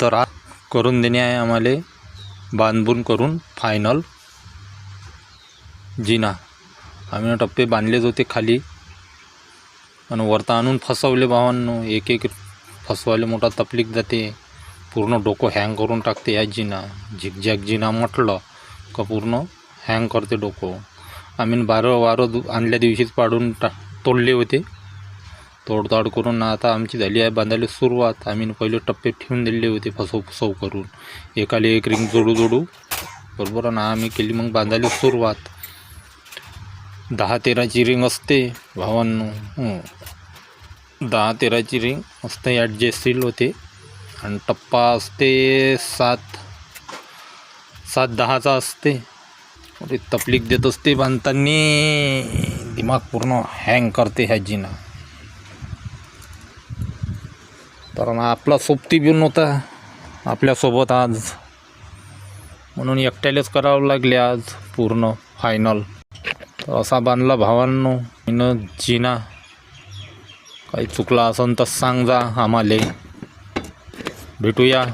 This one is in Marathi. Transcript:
तर आज करून देणे आहे आम्हाला बांधून करून फायनल जिना. आम्ही टप्पे बांधलेच होते खाली आणि वरता आणून फसवले भावांनो. एक एक फसवायला मोठा तकलीफ जाते. पूर्ण डोकं हँग करून टाकते या जिना. झिकझॅक जिना म्हटलं का पूर्ण हँग करते डोकं. आम्ही वारं आणल्या दिवशीच पाडून तोडले होते. तोडताड करून आता आमची झाली आहे बांधायला सुरुवात. आम्ही पहिले टप्पे ठेवून दिले होते फसव करून, एकाला एक रिंग जोडू बरोबर ना. आम्ही केली मग बांधायला सुरुवात. 10-13ची रिंग असते भावांनो. 10-13ची रिंग असते, ॲडजस्टेबल होते. आणि टप्पा असते 7-10चा असते. तकलीफ देत असते बांधताना. दिमाग पूर्ण हँग करते ह्या जिना. तर आपला सोबती बी नव्हता आपल्यासोबत आज, म्हणून एकट्यालाच करावं लागले आज पूर्ण फायनल. तर असा बांधला भावांनो जिना. काही चुकला असेल तर सांग जा आम्हाला. भेटूया